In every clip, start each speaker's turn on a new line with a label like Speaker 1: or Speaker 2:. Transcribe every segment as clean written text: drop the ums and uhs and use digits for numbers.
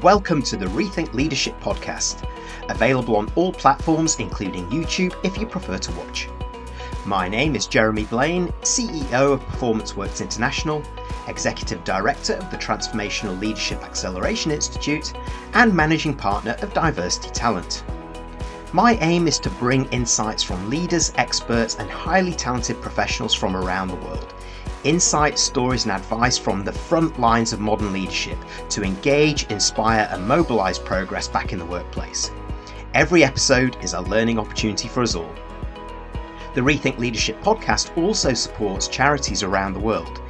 Speaker 1: Welcome to the Rethink Leadership Podcast, available on all platforms including YouTube if you prefer to watch. My name is Jeremy Blain, CEO of Performance Works International, Executive Director of the Transformational Leadership Acceleration Institute, and Managing Partner of Diversity Talent. My aim is to bring insights from leaders, experts, and highly talented professionals from around the world. Insights, stories, and advice from the front lines of modern leadership to engage, inspire, and mobilize progress back in the workplace. Every episode is a learning opportunity for us all. The Rethink Leadership Podcast also supports charities around the world.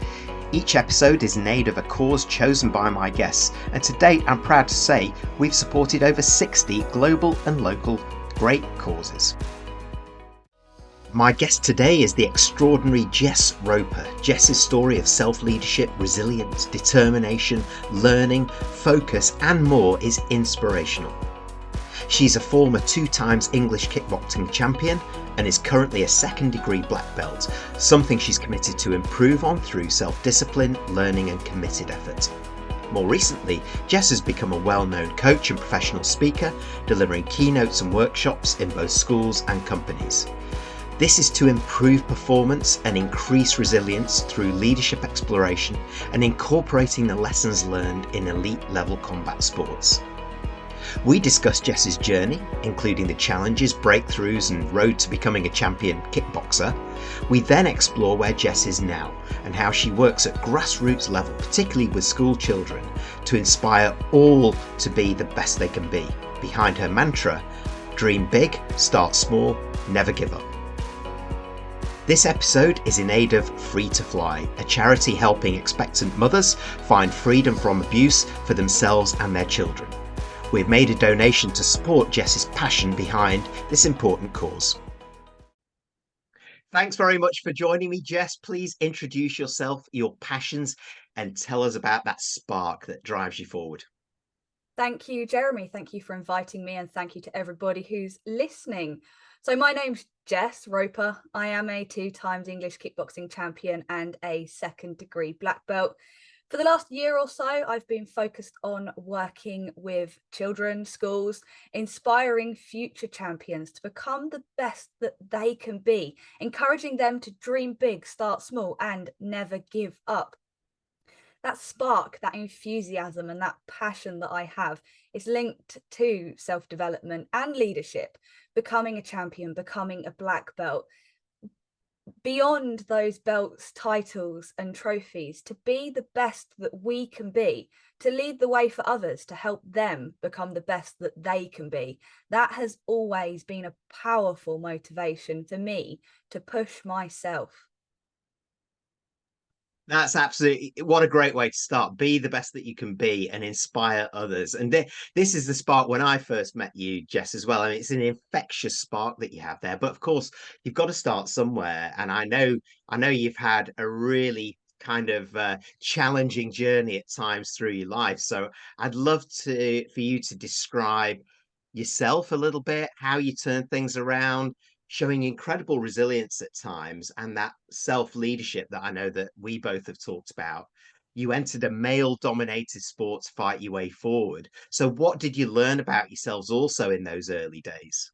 Speaker 1: Each episode is in aid of a cause chosen by my guests, and to date I'm proud to say we've supported over 60 global and local great causes. My guest today is the extraordinary Jess Roper. Jess's story of self-leadership, resilience, determination, learning, focus and more is inspirational. She's a former 2-time English kickboxing champion and is currently a second-degree black belt, something she's committed to improve on through self-discipline, learning and committed effort. More recently, Jess has become a well-known coach and professional speaker, delivering keynotes and workshops in both schools and companies. This is to improve performance and increase resilience through leadership exploration and incorporating the lessons learned in elite level combat sports. We discuss Jess's journey, including the challenges, breakthroughs and road to becoming a champion kickboxer. We then explore where Jess is now and how she works at grassroots level, particularly with school children, to inspire all to be the best they can be. Behind her mantra, dream big, start small, never give up. This episode is in aid of Free to Fly, a charity helping expectant mothers find freedom from abuse for themselves and their children. We've made a donation to support Jess's passion behind this important cause. Thanks very much for joining me, Jess. Please introduce yourself, your passions, and tell us about that spark that drives you forward.
Speaker 2: Thank you, Jeremy. Thank you for inviting me, and thank you to everybody who's listening. So my name's Jess Roper. I am a 2-time English kickboxing champion and a second-degree black belt. For the last year or so, I've been focused on working with children, schools, inspiring future champions to become the best that they can be, encouraging them to dream big, start small, and never give up. That spark, that enthusiasm and that passion that I have is linked to self-development and leadership, becoming a champion, becoming a black belt. Beyond those belts, titles and trophies, to be the best that we can be, to lead the way for others, to help them become the best that they can be. That has always been a powerful motivation for me to push myself.
Speaker 1: That's absolutely, what a great way to start. Be the best that you can be and inspire others. And this is the spark when I first met you, Jess, as well. I mean, it's an infectious spark that you have there. But of course, you've got to start somewhere. And I know you've had a really kind of challenging journey at times through your life. So I'd love for you to describe yourself a little bit, how you turn things around, showing incredible resilience at times and that self-leadership that I know that we both have talked about. You entered a male-dominated sport to fight your way forward. So what did you learn about yourselves also in those early days?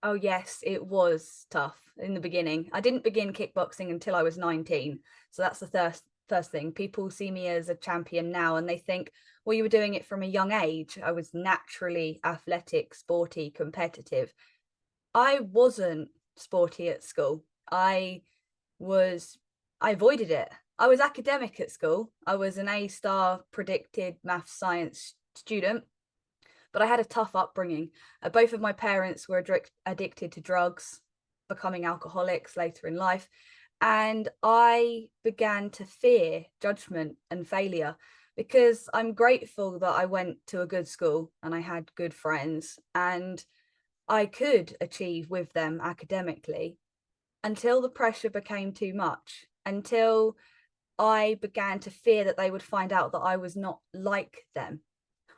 Speaker 2: Oh yes, it was tough in the beginning. I didn't begin kickboxing until I was 19. So that's the first thing. People see me as a champion now and they think, well, you were doing it from a young age. I was naturally athletic, sporty, competitive. I wasn't sporty at school. I avoided it. I was academic at school. I was an A-star predicted math science student, but I had a tough upbringing. Both of my parents were addicted to drugs, becoming alcoholics later in life. And I began to fear judgment and failure, because I'm grateful that I went to a good school and I had good friends and I could achieve with them academically, until the pressure became too much, until I began to fear that they would find out that I was not like them.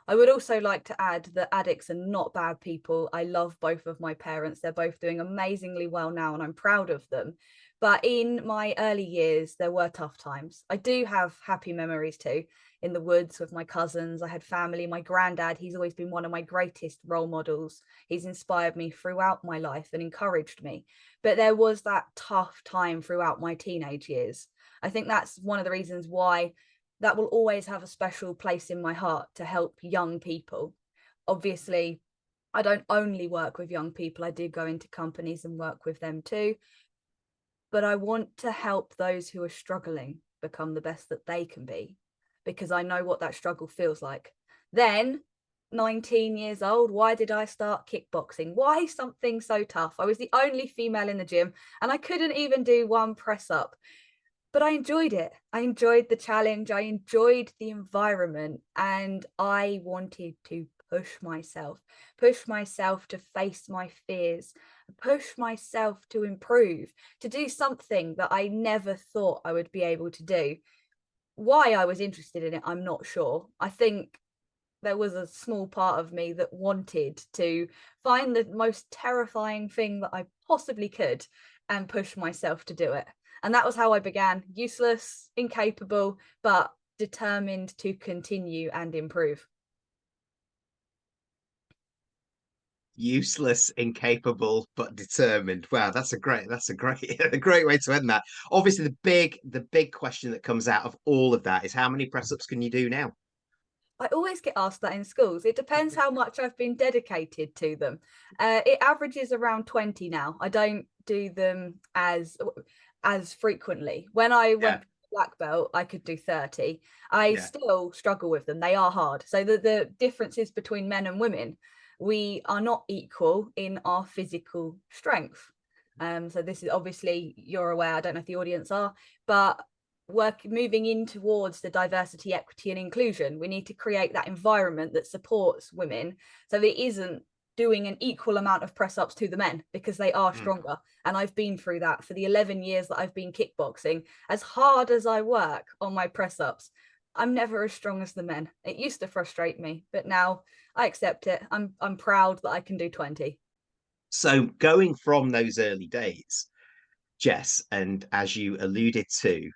Speaker 2: I would also like to add that addicts are not bad people. I love both of my parents. They're both doing amazingly well now and I'm proud of them. But in my early years, there were tough times. I do have happy memories too, in the woods with my cousins. I had family. My granddad, he's always been one of my greatest role models. He's inspired me throughout my life and encouraged me. But there was that tough time throughout my teenage years. I think that's one of the reasons why that will always have a special place in my heart, to help young people. Obviously, I don't only work with young people. I do go into companies and work with them too. But I want to help those who are struggling become the best that they can be, because I know what that struggle feels like. Then, 19 years old, why did I start kickboxing? Why something so tough? I was the only female in the gym and I couldn't even do one press up. But I enjoyed it. I enjoyed the challenge. I enjoyed the environment, and I wanted to push myself to face my fears, push myself to improve, to do something that I never thought I would be able to do. Why I was interested in it, I'm not sure. I think there was a small part of me that wanted to find the most terrifying thing that I possibly could and push myself to do it. And that was how I began. Useless, incapable, but determined to continue and improve.
Speaker 1: Useless, incapable, but determined. Wow, that's a great a great way to end that. Obviously, the big question that comes out of all of that is, how many press ups can you do now?
Speaker 2: I always get asked that in schools. It depends how much I've been dedicated to them. It averages around 20 now. I don't do them as frequently. When I
Speaker 1: Yeah,
Speaker 2: went to black belt, I could do 30. I
Speaker 1: yeah.
Speaker 2: still struggle with them. They are hard. So the differences between men and women, we are not equal in our physical strength. So this is obviously, you're aware, I don't know if the audience are, but moving in towards the diversity, equity and inclusion, we need to create that environment that supports women, so it isn't doing an equal amount of press ups to the men, because they are stronger. And I've been through that for the 11 years that I've been kickboxing. As hard as I work on my press ups, I'm never as strong as the men. It used to frustrate me, but now I accept it. I'm proud that I can do 20.
Speaker 1: So going from those early days, Jess, and as you alluded to,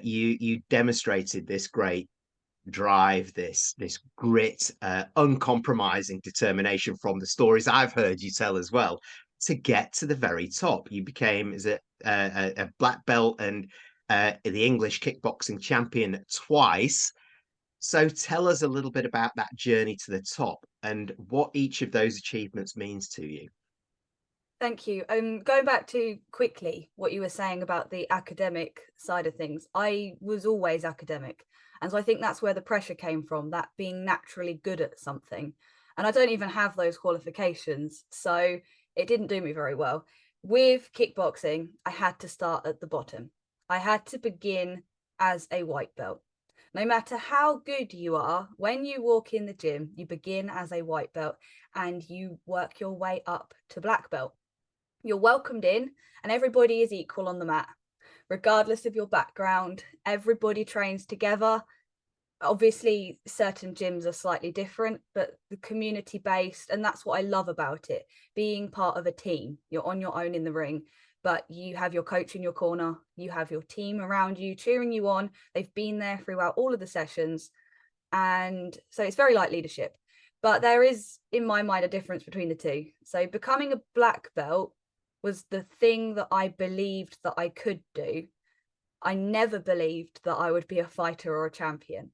Speaker 1: you demonstrated this great drive, this grit, uncompromising determination from the stories I've heard you tell as well, to get to the very top. You became, is it a black belt and the English kickboxing champion twice. So tell us a little bit about that journey to the top and what each of those achievements means to you.
Speaker 2: Thank you. Going back to quickly what you were saying about the academic side of things, I was always academic. And so I think that's where the pressure came from, that being naturally good at something. And I don't even have those qualifications. So it didn't do me very well. With kickboxing, I had to start at the bottom. I had to begin as a white belt. No matter how good you are, when you walk in the gym, you begin as a white belt and you work your way up to black belt. You're welcomed in and everybody is equal on the mat, regardless of your background. Everybody trains together. Obviously, certain gyms are slightly different, but the community based, and that's what I love about it, being part of a team. You're on your own in the ring, but you have your coach in your corner, you have your team around you cheering you on. They've been there throughout all of the sessions. And so it's very like leadership. But there is, in my mind, a difference between the two. So becoming a black belt was the thing that I believed that I could do. I never believed that I would be a fighter or a champion,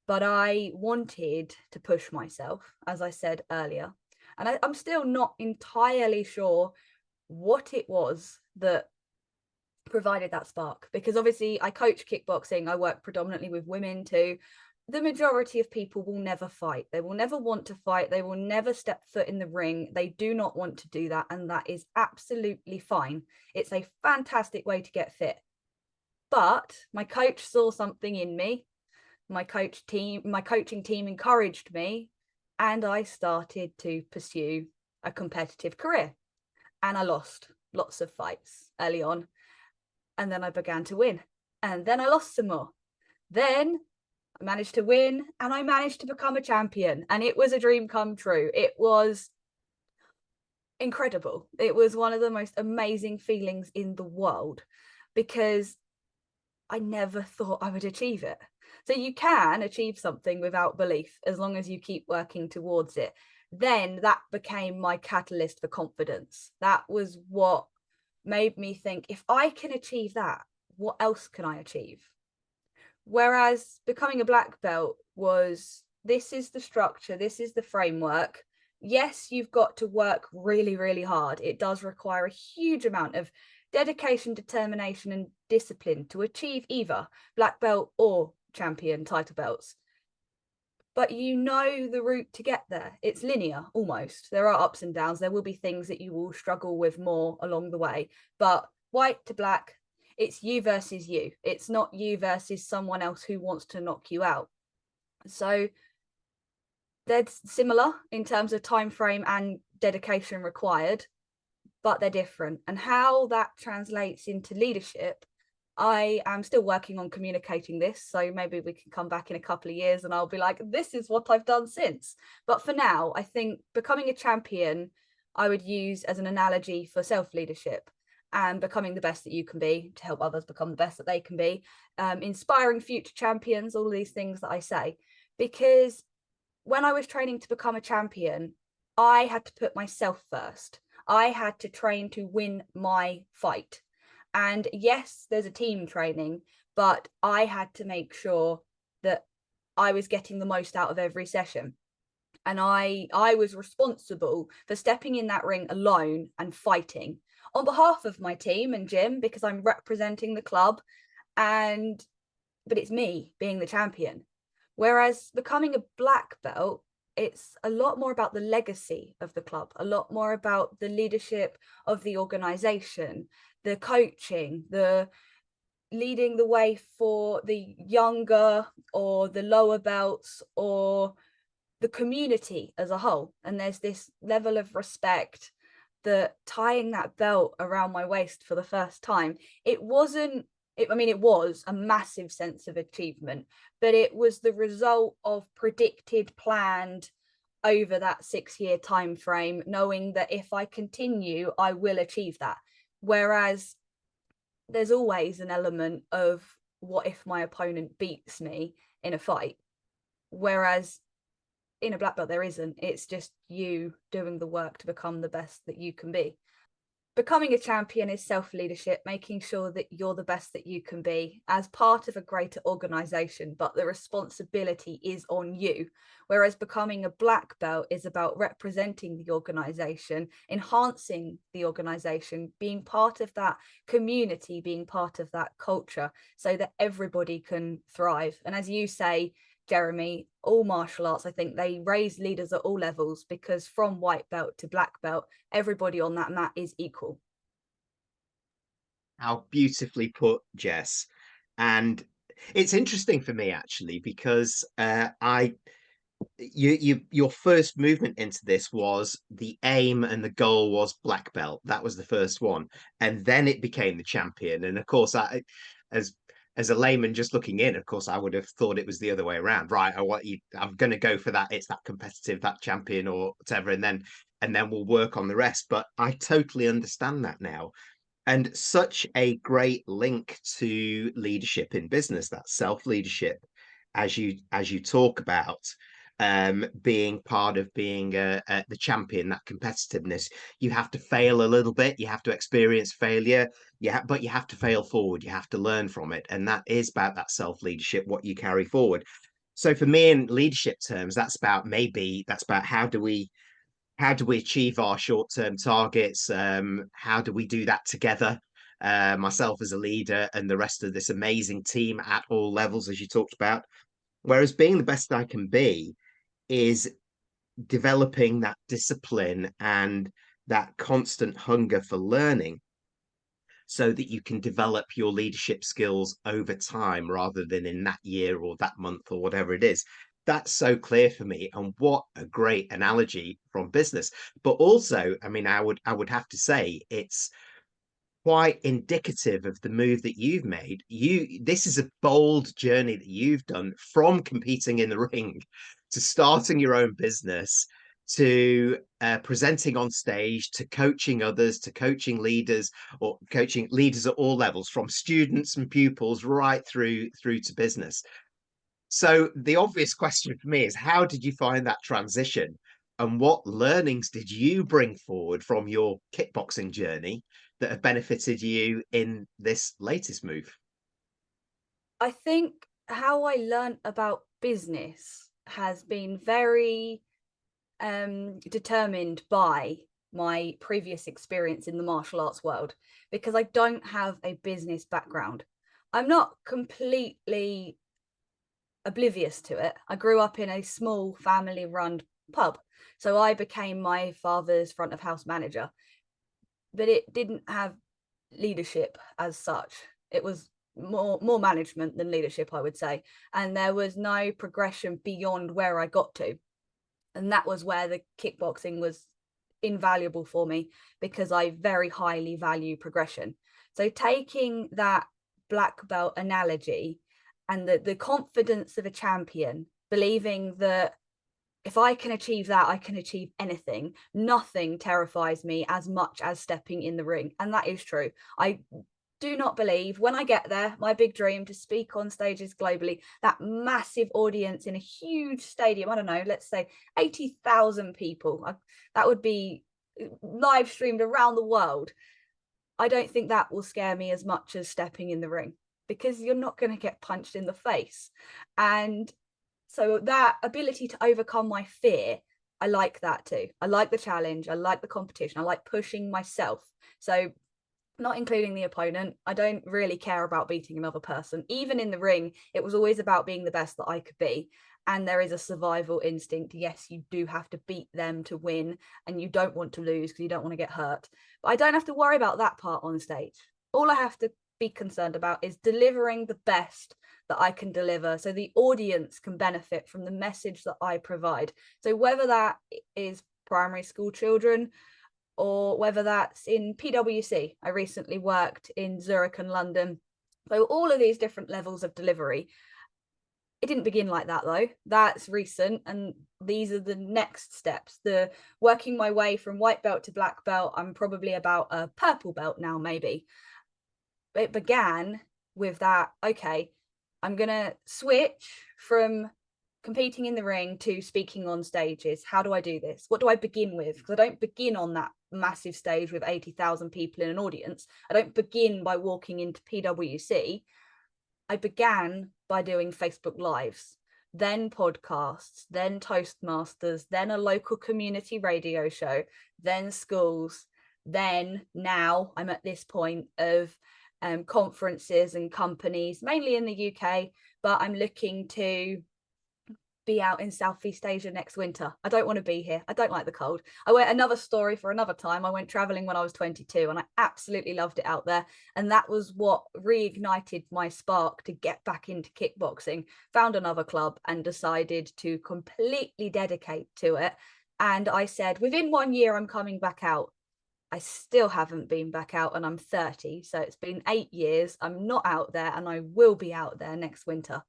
Speaker 2: but I wanted to push myself, as I said earlier. And I'm still not entirely sure what it was that provided that spark, because obviously I coach kickboxing. I work predominantly with women too. The majority of people will never fight. They will never want to fight. They will never step foot in the ring. They do not want to do that. And that is absolutely fine. It's a fantastic way to get fit. But my coach saw something in me. My coaching team encouraged me, and I started to pursue a competitive career. And I lost lots of fights early on. And then I began to win. And then I lost some more. Then I managed to win and I managed to become a champion. And it was a dream come true. It was incredible. It was one of the most amazing feelings in the world, because I never thought I would achieve it. So you can achieve something without belief as long as you keep working towards it. Then that became my catalyst for confidence. That was what made me think, if I can achieve that, what else can I achieve? Whereas becoming a black belt was, this is the structure, this is the framework. Yes, you've got to work really, really hard. It does require a huge amount of dedication, determination, and discipline to achieve either black belt or champion title belts. But you know the route to get there. It's linear almost. There are ups and downs. There will be things that you will struggle with more along the way. But white to black, it's you versus you. It's not you versus someone else who wants to knock you out. So they're similar in terms of time frame and dedication required, but they're different. And how that translates into leadership, I am still working on communicating this. So maybe we can come back in a couple of years and I'll be like, this is what I've done since. But for now, I think becoming a champion, I would use as an analogy for self-leadership and becoming the best that you can be to help others become the best that they can be, inspiring future champions, all these things that I say. Because when I was training to become a champion, I had to put myself first. I had to train to win my fight. And yes, there's a team training, but I had to make sure that I was getting the most out of every session. And I was responsible for stepping in that ring alone and fighting on behalf of my team and gym, because I'm representing the club, but it's me being the champion. Whereas becoming a black belt, it's a lot more about the legacy of the club, a lot more about the leadership of the organization, the coaching, the leading the way for the younger or the lower belts or the community as a whole. And there's this level of respect that tying that belt around my waist for the first time, it wasn't, I mean, it was a massive sense of achievement, but it was the result of predicted, planned over that 6-year time frame, knowing that if I continue, I will achieve that. Whereas there's always an element of, what if my opponent beats me in a fight? Whereas in a black belt, there isn't. It's just you doing the work to become the best that you can be. Becoming a champion is self-leadership, making sure that you're the best that you can be as part of a greater organization, but the responsibility is on you. Whereas becoming a black belt is about representing the organization, enhancing the organization, being part of that community, being part of that culture, so that everybody can thrive. And as you say, Jeremy, all martial arts, I think they raise leaders at all levels, because from white belt to black belt, everybody on that mat is equal.
Speaker 1: How beautifully put, Jess. And it's interesting for me actually, because your first movement into this was the aim and the goal was black belt. That was the first one, and then it became the champion. And of course, as as a layman just looking in, of course, I would have thought it was the other way around. Right, I'm going to go for that. It's that competitive, that champion or whatever, and then we'll work on the rest. But I totally understand that now. And such a great link to leadership in business, that self-leadership, as you talk about, being part of being the champion, that competitiveness. You have to fail a little bit, you have to experience failure, but you have to fail forward, you have to learn from it, and that is about that self-leadership, what you carry forward. So for me, in leadership terms, that's about how do we achieve our short-term targets? How do we do that together? Myself as a leader and the rest of this amazing team at all levels, as you talked about. Whereas being the best I can be is developing that discipline and that constant hunger for learning, so that you can develop your leadership skills over time rather than in that year or that month or whatever it is. That's so clear for me, and what a great analogy from business. But also, I mean, I would have to say it's quite indicative of the move that you've made. This is a bold journey that you've done, from competing in the ring to starting your own business to presenting on stage, to coaching others, to coaching leaders, or coaching leaders at all levels, from students and pupils right through to business. So the obvious question for me is, how did you find that transition? And what learnings did you bring forward from your kickboxing journey that have benefited you in this latest move?
Speaker 2: I think how I learned about business has been very determined by my previous experience in the martial arts world, because I don't have a business background. I'm not completely oblivious to it. I grew up in a small family run pub, so I became my father's front of house manager, but it didn't have leadership as such. It was more management than leadership, I would say, and there was no progression beyond where I got to. And that was where the kickboxing was invaluable for me, because I very highly value progression. So taking that black belt analogy and the confidence of a champion, believing that if I can achieve that, I can achieve anything. Nothing terrifies me as much as stepping in the ring. And that is true. I do not believe, when I get there, my big dream to speak on stages globally, that massive audience in a huge stadium, I don't know, let's say 80,000 people, that would be live streamed around the world. I don't think that will scare me as much as stepping in the ring, because you're not going to get punched in the face. And so that ability to overcome my fear, I like that too. I like the challenge. I like the competition. I like pushing myself. So not including the opponent, I don't really care about beating another person. Even in the ring, it was always about being the best that I could be. And there is a survival instinct. Yes, you do have to beat them to win, and you don't want to lose because you don't want to get hurt. But I don't have to worry about that part on stage. All I have to be concerned about is delivering the best that I can deliver, so the audience can benefit from the message that I provide. So whether that is primary school children, or whether that's in PwC. I recently worked in Zurich and London. So all of these different levels of delivery. It didn't begin like that though. That's recent, and these are the next steps. The working my way from white belt to black belt. I'm probably about a purple belt now, maybe. It began with that, okay, I'm gonna switch from competing in the ring to speaking on stages. How do I do this? What do I begin with? Because I don't begin on that massive stage with 80,000 people in an audience. I don't begin by walking into PwC. I began by doing Facebook Lives, then podcasts, then Toastmasters, then a local community radio show, then schools, then now I'm at this point of conferences and companies, mainly in the UK, but I'm looking to be out in Southeast Asia next winter. I don't want to be here. I don't like the cold. I went, another story for another time, I went traveling when I was 22 and I absolutely loved it out there. And that was what reignited my spark to get back into kickboxing. Found another club and decided to completely dedicate to it. And I said, within 1 year, I'm coming back out. I still haven't been back out, and I'm 30. So it's been 8 years. I'm not out there, and I will be out there next winter.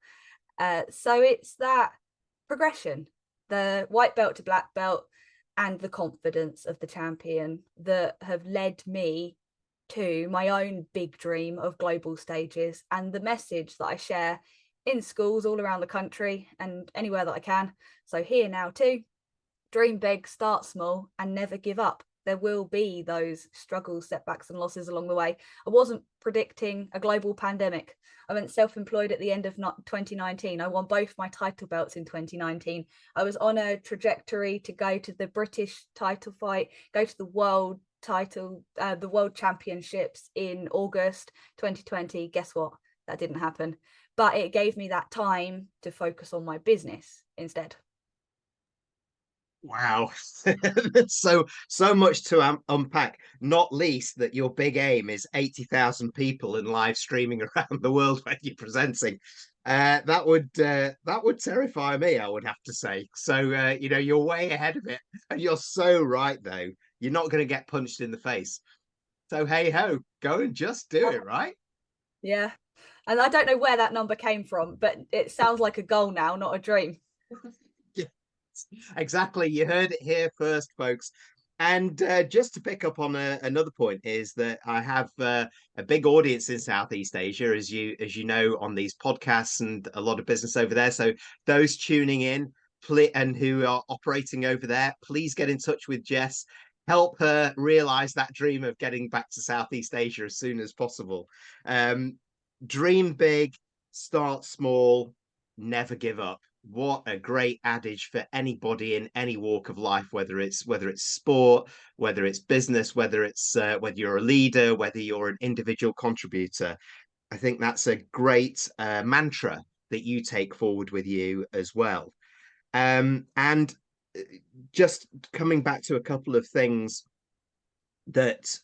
Speaker 2: So it's that progression, the white belt to black belt, and the confidence of the champion that have led me to my own big dream of global stages, and the message that I share in schools all around the country and anywhere that I can. So here now too, dream big, start small, and never give up. There will be those struggles, setbacks, and losses along the way. I wasn't predicting a global pandemic. I went self-employed at the end of 2019. I won both my title belts in 2019. I was on a trajectory to go to the British title fight, go to the world title, the world championships in August 2020. Guess what? That didn't happen. But it gave me that time to focus on my business instead.
Speaker 1: Wow. So much to unpack, not least that your big aim is 80,000 people and live streaming around the world when you're presenting. That would terrify me, I would have to say. So you're way ahead of it, and you're so right though. You're not going to get punched in the face. So hey ho, go and just do it, right?
Speaker 2: Yeah. And I don't know where that number came from, but it sounds like a goal now, not a dream.
Speaker 1: Exactly. You heard it here first, folks. And just to pick up on another point is that I have a big audience in Southeast Asia, as you know, on these podcasts, and a lot of business over there. So those tuning in and who are operating over there, please get in touch with Jess. Help her realize that dream of getting back to Southeast Asia as soon as possible. Um, Dream big, start small, never give up. What a great adage for anybody in any walk of life, whether it's sport, whether it's business, whether you're a leader, whether you're an individual contributor. I think that's a great mantra that you take forward with you as well. And just coming back to a couple of things that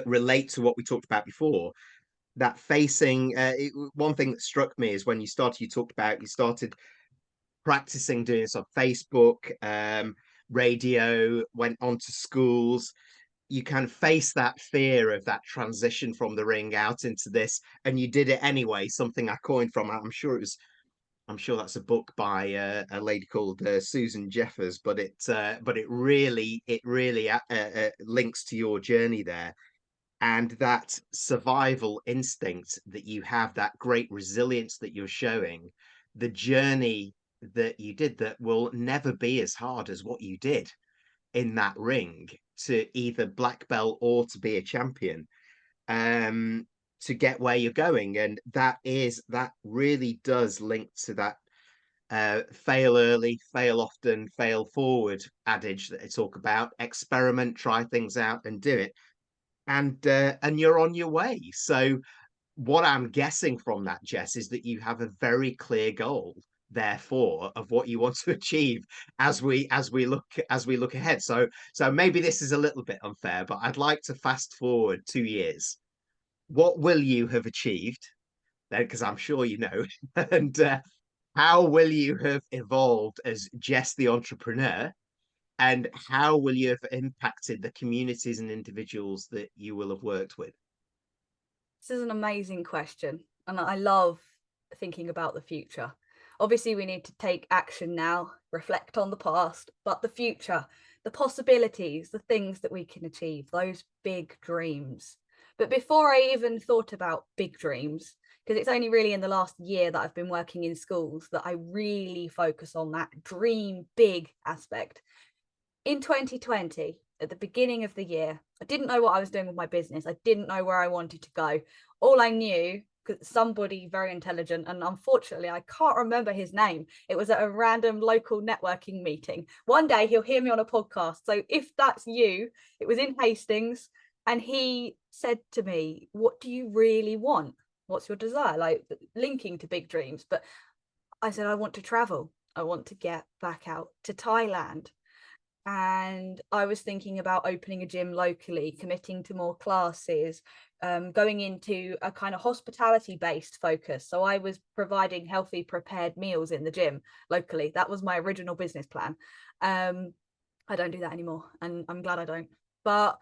Speaker 1: relate to what we talked about before, that facing one thing that struck me is when you started practicing doing this on Facebook, radio, went on to schools. You kind of face that fear of that transition from the ring out into this, and you did it anyway. Something I coined from, I'm sure that's a book by a lady called Susan Jeffers, but it really links to your journey there, and that survival instinct that you have, that great resilience that you're showing, the journey that you did that will never be as hard as what you did in that ring to either black belt or to be a champion, um to get where you're going. And that really does link to that fail early, fail often, fail forward adage that I talk about. Experiment, try things out and do it, and you're on your way. So what I'm guessing from that, Jess, is that you have a very clear goal, therefore, of what you want to achieve as we look ahead. So maybe this is a little bit unfair, but I'd like to fast forward 2 years. What will you have achieved then? Because I'm sure you know, and how will you have evolved as Jess the entrepreneur? And how will you have impacted the communities and individuals that you will have worked with?
Speaker 2: This is an amazing question, and I love thinking about the future. Obviously, we need to take action now, reflect on the past, but the future, the possibilities, the things that we can achieve, those big dreams. But before I even thought about big dreams, because it's only really in the last year that I've been working in schools that I really focus on that dream big aspect. In 2020, at the beginning of the year, I didn't know what I was doing with my business. I didn't know where I wanted to go. All I knew, because somebody very intelligent, and unfortunately I can't remember his name, it was at a random local networking meeting. One day he'll hear me on a podcast, so if that's you, it was in Hastings, and he said to me, what do you really want? What's your desire? Like, linking to big dreams. But I said, I want to travel. I want to get back out to Thailand. And I was thinking about opening a gym locally, committing to more classes, going into a kind of hospitality based focus. So I was providing healthy prepared meals in the gym locally. That was my original business plan. I don't do that anymore, and I'm glad I don't, but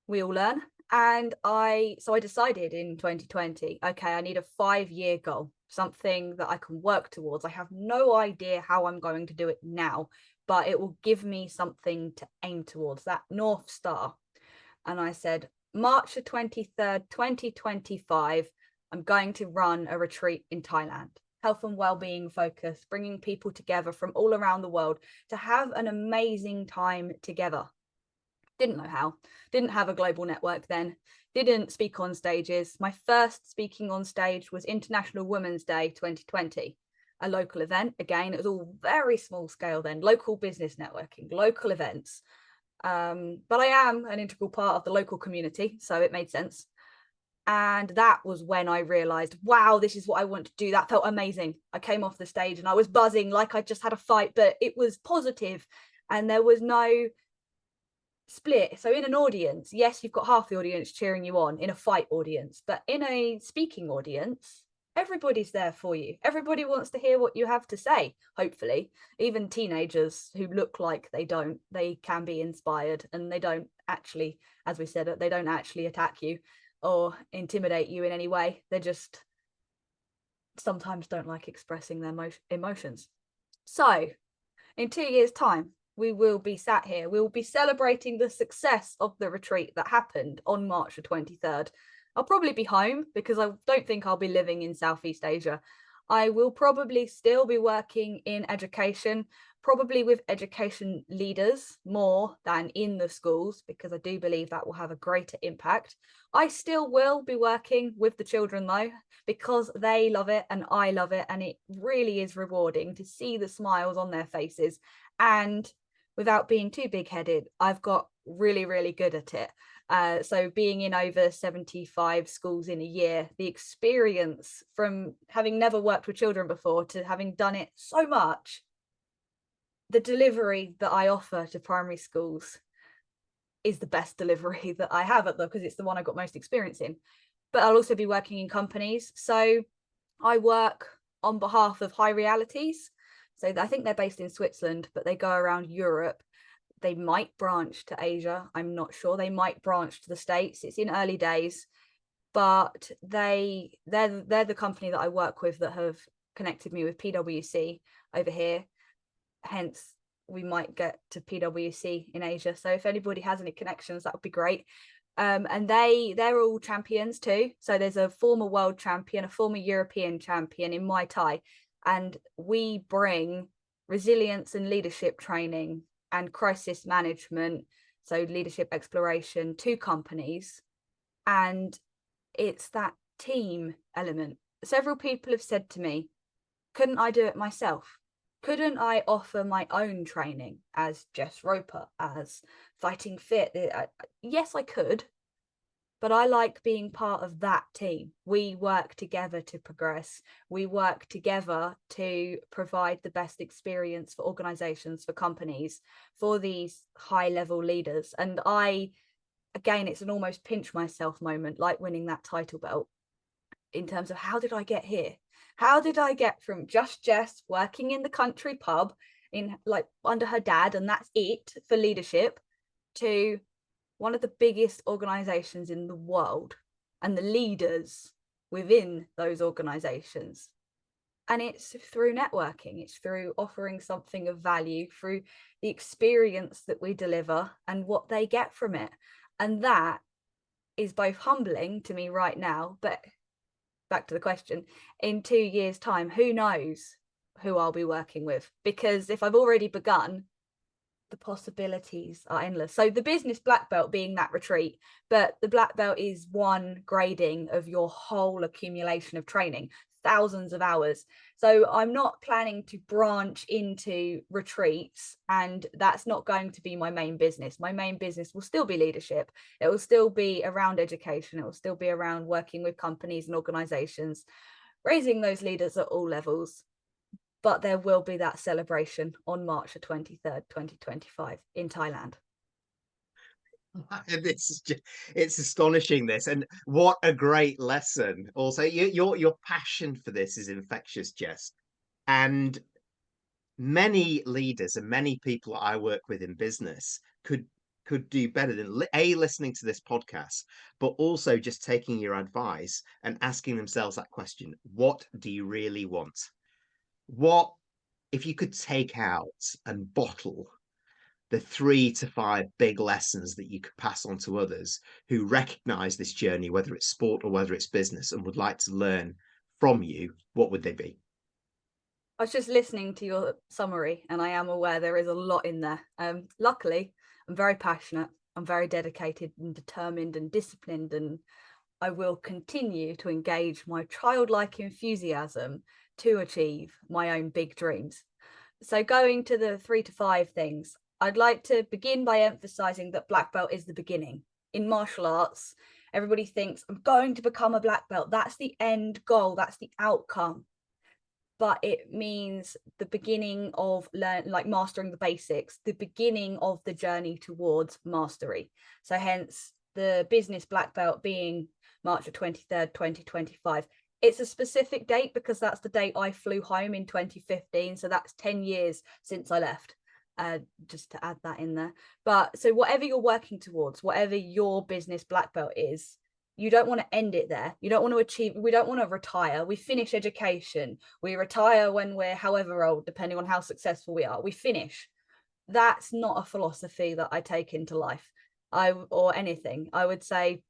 Speaker 2: we all learn. And I decided in 2020, okay, I need a 5-year goal, something that I can work towards. I have no idea how I'm going to do it now, but it will give me something to aim towards, that North Star. And I said, March the 23rd, 2025, I'm going to run a retreat in Thailand, health and well-being focus, bringing people together from all around the world to have an amazing time together. Didn't know how, didn't have a global network then, didn't speak on stages. My first speaking on stage was International Women's Day 2020, a local event. Again, it was all very small scale then, local business networking, local events. But I am an integral part of the local community, so it made sense. And that was when I realized, wow, this is what I want to do. That felt amazing. I came off the stage and I was buzzing like I just had a fight, but it was positive and there was no split. So in an audience, yes, you've got half the audience cheering you on in a fight audience, but in a speaking audience, everybody's there for you. Everybody wants to hear what you have to say, hopefully. Even teenagers who look like they can be inspired, and they don't actually, as we said, they don't actually attack you or intimidate you in any way. They just sometimes don't like expressing their emotions. So In 2 years' time, we will be sat here. We will be celebrating the success of the retreat that happened on March the 23rd. I'll probably be home because I don't think I'll be living in Southeast Asia. I will probably still be working in education, probably with education leaders more than in the schools, because I do believe that will have a greater impact. I still will be working with the children though, because they love it and I love it. And it really is rewarding to see the smiles on their faces. And without being too big-headed, I've got really, really good at it. So being in over 75 schools in a year, the experience from having never worked with children before to having done it so much, the delivery that I offer to primary schools is the best delivery that I have at them, because it's the one I got most experience in. But I'll also be working in companies. So I work on behalf of High Realities. So I think they're based in Switzerland, but they go around Europe. They might branch to Asia. I'm not sure. They might branch to the States. It's in early days, but they're the company that I work with that have connected me with PwC over here. Hence, we might get to PwC in Asia. So if anybody has any connections, that would be great. And they're all champions too. So there's a former world champion, a former European champion in Muay Thai, and we bring resilience and leadership training and crisis management, so leadership exploration, to companies. And it's that team element. Several people have said to me, couldn't I do it myself? Couldn't I offer my own training as Jess Roper, as Fighting Fit? Yes, I could, but I like being part of that team. We work together to progress. We work together to provide the best experience for organizations, for companies, for these high-level leaders. And again, it's an almost pinch myself moment, like winning that title belt, in terms of how did I get here? How did I get from just Jess working in the country pub in like under her dad, and that's it for leadership, to one of the biggest organizations in the world and the leaders within those organizations? And it's through networking. It's through offering something of value, through the experience that we deliver and what they get from it. And that is both humbling to me right now, but back to the question, in 2 years' time, who knows who I'll be working with? Because if I've already begun, the possibilities are endless. So the business black belt being that retreat, but the black belt is one grading of your whole accumulation of training, thousands of hours. So I'm not planning to branch into retreats, and that's not going to be my main business. My main business will still be leadership. It will still be around education. It will still be around working with companies and organizations, raising those leaders at all levels. But there will be that celebration on March the 23rd, 2025 in Thailand.
Speaker 1: It's astonishing, this, and what a great lesson. Also, your passion for this is infectious, Jess. And many leaders and many people I work with in business could do better than listening to this podcast, but also just taking your advice and asking themselves that question: what do you really want? What if you could take out and bottle the 3 to 5 big lessons that you could pass on to others who recognize this journey, whether it's sport or whether it's business, and would like to learn from you, what would they be?
Speaker 2: I was just listening to your summary, and I am aware there is a lot in there. Luckily, I'm very passionate. I'm very dedicated and determined and disciplined, and I will continue to engage my childlike enthusiasm to achieve my own big dreams. So going to the 3 to 5 things, I'd like to begin by emphasizing that black belt is the beginning. In martial arts, everybody thinks I'm going to become a black belt. That's the end goal. That's the outcome. But it means the beginning of mastering the basics, the beginning of the journey towards mastery. So hence the business black belt being March the 23rd, 2025. It's a specific date because that's the date I flew home in 2015. So that's 10 years since I left, just to add that in there. But so whatever you're working towards, whatever your business black belt is, You don't want to end it there. You don't want to achieve, we don't want to retire. We finish education. We retire when we're however old, depending on how successful we are. We finish. That's not a philosophy that I take into life. Or anything. I would say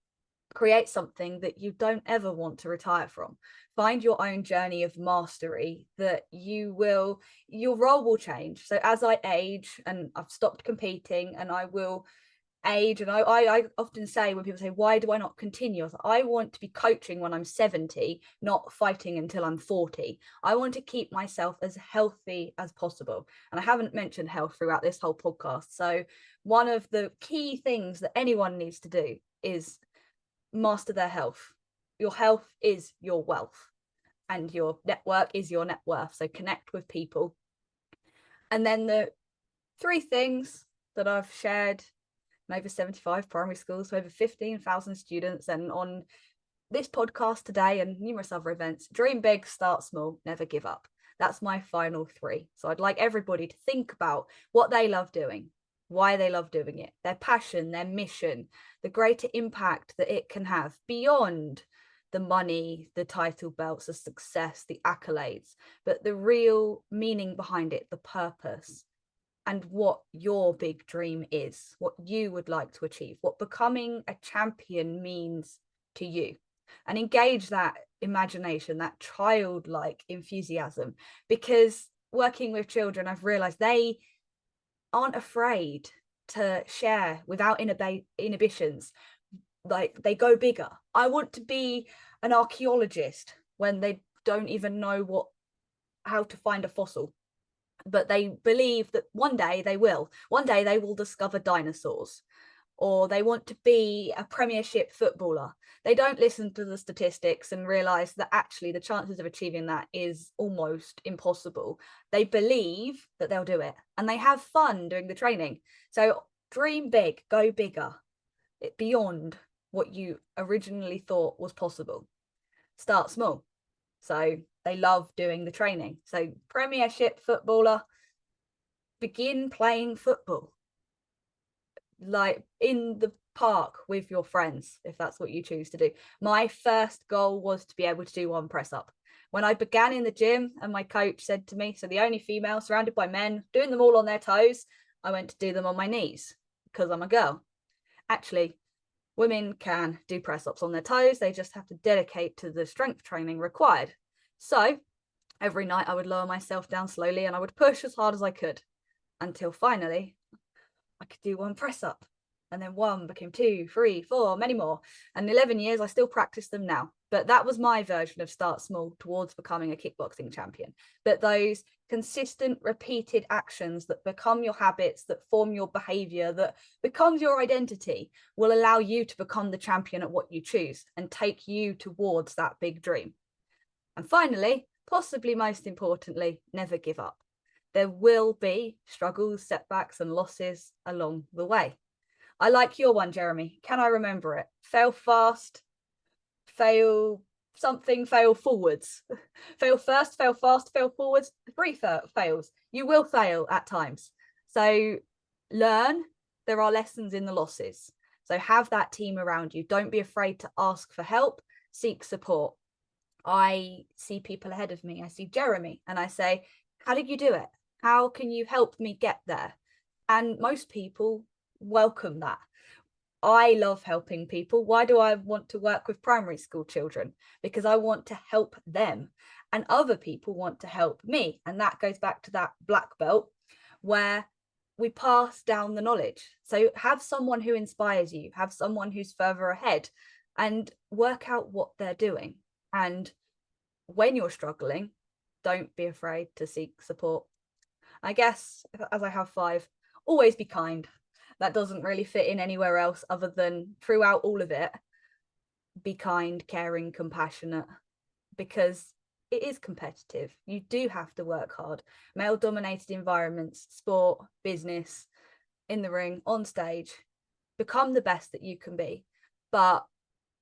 Speaker 2: create something that you don't ever want to retire from. Find your own journey of mastery that your role will change. So as I age and I've stopped competing and I will age, and I often say, when people say, why do I not continue? I want to be coaching when I'm 70, not fighting until I'm 40. I want to keep myself as healthy as possible. And I haven't mentioned health throughout this whole podcast. So one of the key things that anyone needs to do is master their health. Your health is your wealth, and your network is your net worth. So connect with people. And then the 3 things that I've shared in over 75 primary schools, so over 15,000 students, and on this podcast today and numerous other events: dream big, start small, never give up. That's my final 3. So I'd like everybody to think about what they love doing, why they love doing it, their passion, their mission, the greater impact that it can have beyond the money, the title belts, the success, the accolades, but the real meaning behind it, the purpose, and what your big dream is, what you would like to achieve, what becoming a champion means to you. And engage that imagination, that childlike enthusiasm, because working with children, I've realized they aren't afraid to share without inhibitions. Like, they go bigger. I want to be an archaeologist when they don't even know how to find a fossil, but they believe that one day they will discover dinosaurs. Or they want to be a Premiership footballer. They don't listen to the statistics and realize that actually the chances of achieving that is almost impossible. They believe that they'll do it, and they have fun doing the training. So dream big, go bigger, beyond what you originally thought was possible. Start small. So they love doing the training. So Premiership footballer, begin playing football, like in the park with your friends, if that's what you choose to do. My first goal was to be able to do 1 press up. When I began in the gym and my coach said to me, so the only female surrounded by men doing them all on their toes, I went to do them on my knees because I'm a girl. Actually, women can do press ups on their toes. They just have to dedicate to the strength training required. So every night I would lower myself down slowly and I would push as hard as I could until finally I could do 1 press up, and then 1 became 2, 3, 4, many more. And 11 years, I still practice them now. But that was my version of start small towards becoming a kickboxing champion. But those consistent, repeated actions that become your habits, that form your behavior, that becomes your identity, will allow you to become the champion at what you choose and take you towards that big dream. And finally, possibly most importantly, never give up. There will be struggles, setbacks, and losses along the way. I like your one, Jeremy. Can I remember it? Fail fast, fail something, fail forwards. Fail first, fail fast, fail forwards. 3 fails. You will fail at times. So learn. There are lessons in the losses. So have that team around you. Don't be afraid to ask for help. Seek support. I see people ahead of me. I see Jeremy and I say, how did you do it? How can you help me get there? And most people welcome that. I love helping people. Why do I want to work with primary school children? Because I want to help them, and other people want to help me. And that goes back to that black belt where we pass down the knowledge. So have someone who inspires you, have someone who's further ahead, and work out what they're doing. And when you're struggling, don't be afraid to seek support. I guess, as I have 5, always be kind. That doesn't really fit in anywhere else other than throughout all of it. Be kind, caring, compassionate, because it is competitive. You do have to work hard. Male-dominated environments, sport, business, in the ring, on stage, become the best that you can be, but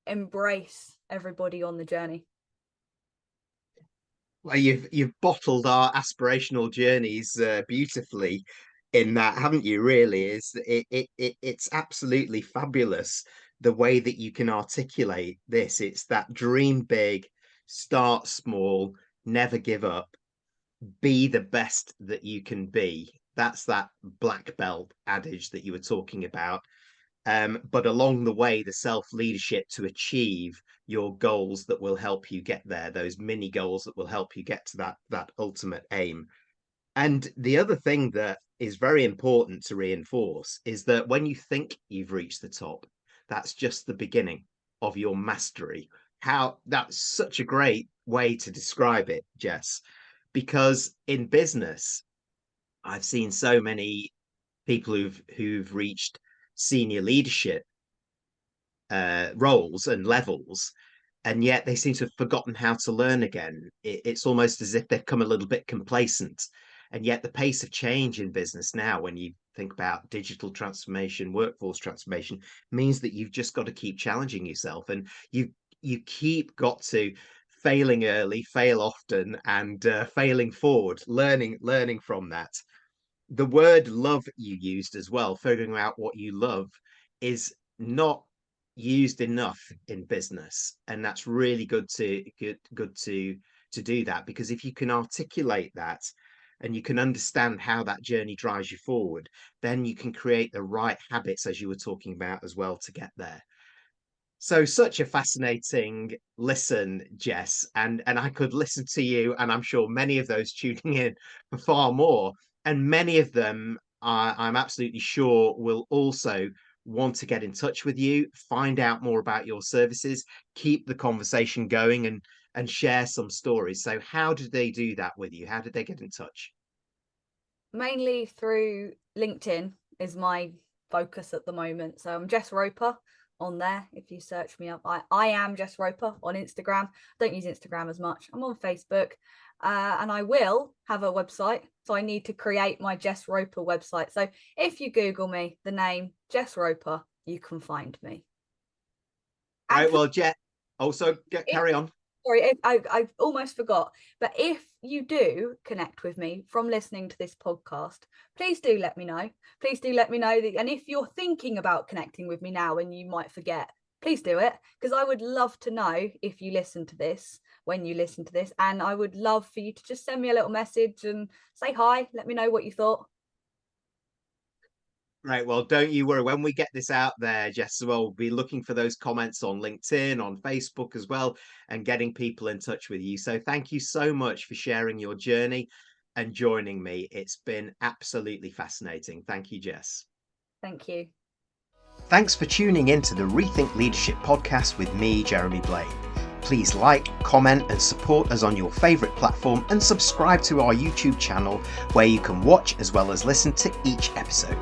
Speaker 2: embrace everybody on the journey.
Speaker 1: Well, you've bottled our aspirational journeys beautifully in that, haven't you? Really, it's absolutely fabulous the way that you can articulate this. It's that dream big, start small, never give up, be the best that you can be. That's that black belt adage that you were talking about. But along the way, the self-leadership to achieve your goals that will help you get there, those mini goals that will help you get to that ultimate aim. And the other thing that is very important to reinforce is that when you think you've reached the top, that's just the beginning of your mastery. How that's such a great way to describe it, Jess, because in business, I've seen so many people who've reached senior leadership roles and levels, and yet they seem to have forgotten how to learn again. It's almost as if they've become a little bit complacent. And yet the pace of change in business now, when you think about digital transformation, workforce transformation, means that you've just got to keep challenging yourself, and you keep got to failing early, fail often, and failing forward, learning from that. The word love you used as well, figuring out what you love, is not used enough in business, and that's really good to do that, because if you can articulate that and you can understand how that journey drives you forward, then you can create the right habits, as you were talking about as well, to get there. So such a fascinating listen, Jess, and I could listen to you, and I'm sure many of those tuning in for far more, and many of them I'm absolutely sure will also want to get in touch with you, find out more about your services, keep the conversation going, and share some stories. So how did they do that with you? How did they get in touch?
Speaker 2: Mainly through LinkedIn is my focus at the moment. So I'm Jess Roper on there. If you search me up, I am Jess Roper on Instagram. Don't use Instagram as much. I'm on Facebook, and I will have a website. So I need to create my Jess Roper website. So if you Google me, the name Jess Roper, you can find me.
Speaker 1: Right. Well, Jess, also carry on.
Speaker 2: Sorry, I almost forgot. But if you do connect with me from listening to this podcast, please do let me know. Please do let me know that. And if you're thinking about connecting with me now and you might forget, please do it, because I would love to know if you listen to this, when you listen to this. And I would love for you to just send me a little message and say hi. Let me know what you thought.
Speaker 1: Right. Well, don't you worry. When we get this out there, Jess, we'll be looking for those comments on LinkedIn, on Facebook as well, and getting people in touch with you. So thank you so much for sharing your journey and joining me. It's been absolutely fascinating. Thank you, Jess.
Speaker 2: Thank you.
Speaker 1: Thanks for tuning in to the Rethink Leadership podcast with me, Jeremy Blain. Please like, comment, and support us on your favourite platform, and subscribe to our YouTube channel, where you can watch as well as listen to each episode.